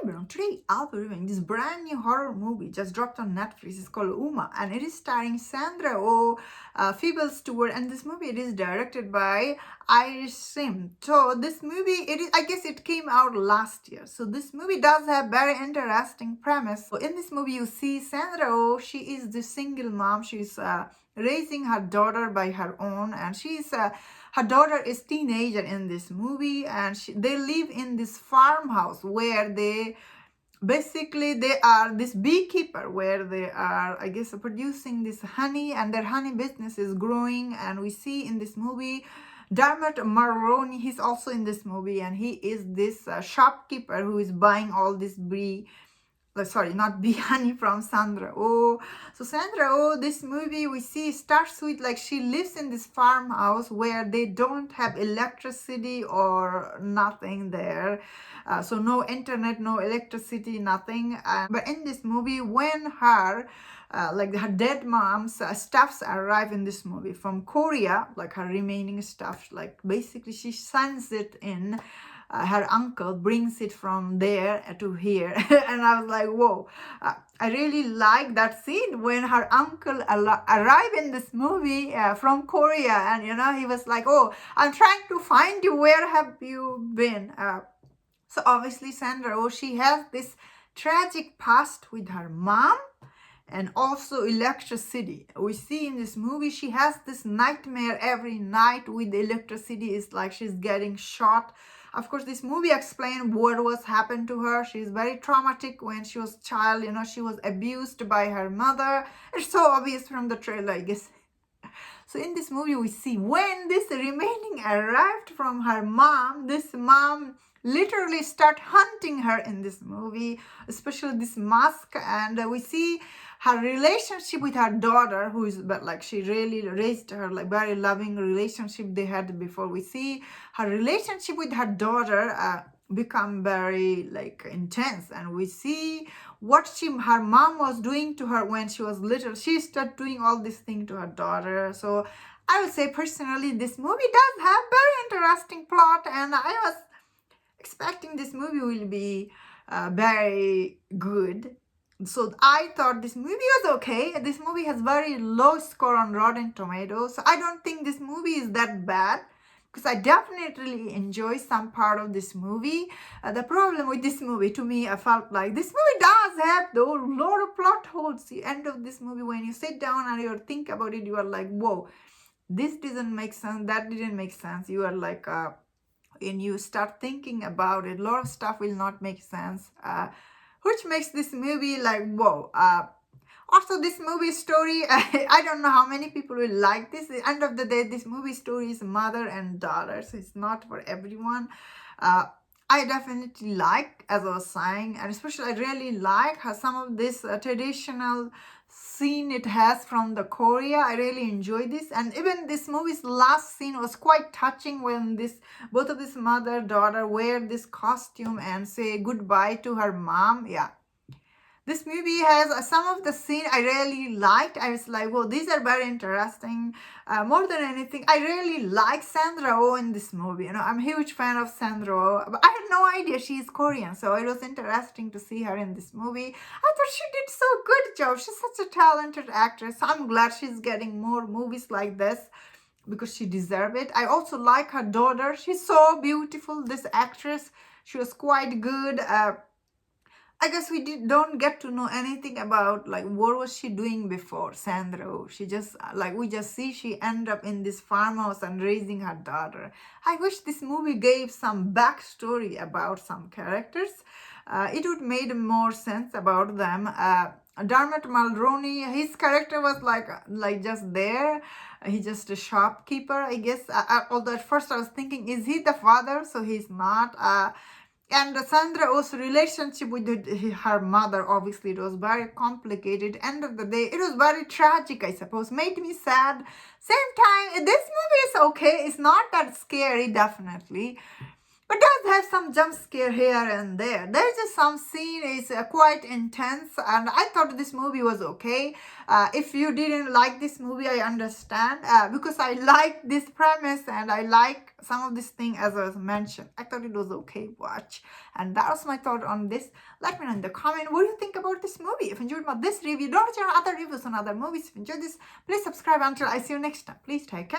everyone, today I'll be reviewing this brand new horror movie just dropped on Netflix. It's called Umma and it is starring Sandra OH, Phoebe Stewart, and this movie it is directed by Irish Sim. So this movie, I guess it came out last year. So this movie does have very interesting premise. So in this movie you see Sandra OH, she is the single mom. She's raising her daughter by her own, and her daughter is teenager in this movie, and they live in this farmhouse where they are this beekeeper where they are, I guess, producing this honey, and their honey business is growing. And we see in this movie Dermot Mulroney, he's also in this movie, and he is this shopkeeper who is buying all this not bee honey from Sandra Oh. So Sandra Oh, this movie we see starts with like she lives in this farmhouse where they don't have electricity or nothing there. So no internet, no electricity, nothing. But in this movie, when her dead mom's stuffs arrive in this movie from Korea, like her remaining stuff, like basically she sends it in. Her uncle brings it from there to here. And I was like, whoa, I really like that scene when her uncle arrived in this movie from Korea, and he was like, oh, I'm trying to find you, where have you been? So obviously Sandra Oh, she has this tragic past with her mom and also electricity. We see in this movie she has this nightmare every night with electricity. It's like she's getting shot. Of course, this movie explains what was happened to her. She's very traumatic when she was a child. She was abused by her mother. It's so obvious from the trailer, I guess. So in this movie, we see when this remaining arrived from her mom, this mom literally start hunting her in this movie, especially this mask. And we see her relationship with her daughter, who is, but like she really raised her, like very loving relationship they had before. We see her relationship with her daughter become very like intense, and we see what her mom was doing to her when she was little. She started doing all this thing to her daughter. So I would say personally this movie does have very interesting plot, and I was expecting this movie will be very good. So I thought this movie was okay. This movie has very low score on Rotten Tomatoes. So I don't think this movie is that bad, because I definitely enjoy some part of this movie. The problem with this movie, to me, I felt like this movie does have a lot of plot holes. The end of this movie, when you sit down and you think about it, you are like, whoa, this doesn't make sense, that didn't make sense. You are like, and you start thinking about it, a lot of stuff will not make sense, which makes this movie like, whoa. Also, this movie story, I don't know how many people will like this. At the end of the day, this movie story is mother and daughter, so it's not for everyone. I definitely like, as I was saying, and especially I really like how some of this traditional scene it has from the Korea. I really enjoy this, and even this movie's last scene was quite touching when both of this mother daughter wear this costume and say goodbye to her mom. Yeah, this movie has some of the scene I really liked. I was like, well, these are very interesting. More than anything, I really like Sandra Oh in this movie. I'm a huge fan of Sandra Oh, but I had no idea she's Korean, so it was interesting to see her in this movie. I thought she did so good job. She's such a talented actress. I'm glad she's getting more movies like this, because she deserves it. I also like her daughter. She's so beautiful, this actress. She was quite good. I guess we don't get to know anything about like what was she doing before Sandra Oh. She just we just see she ended up in this farmhouse and raising her daughter. I wish this movie gave some backstory about some characters. It would made more sense about them. Dermot Mulroney, his character was like just there. He's just a shopkeeper, I guess. Although at first I was thinking, is he the father? So he's not. And Sandra Oh's relationship with her mother, obviously, it was very complicated. End of the day, it was very tragic, I suppose. Made me sad. Same time, this movie is okay. It's not that scary, definitely. but does have some jump scare here and there. There's just some scene is quite intense, and I thought this movie was okay. If you didn't like this movie, I understand, because I like this premise and I like some of this thing as I was mentioned. I thought it was okay watch, and that was my thought on this. Let me know in the comment what do you think about this movie. If you enjoyed this review, don't forget other reviews on other movies. If you enjoyed this, please subscribe. Until I see you next time, please take care.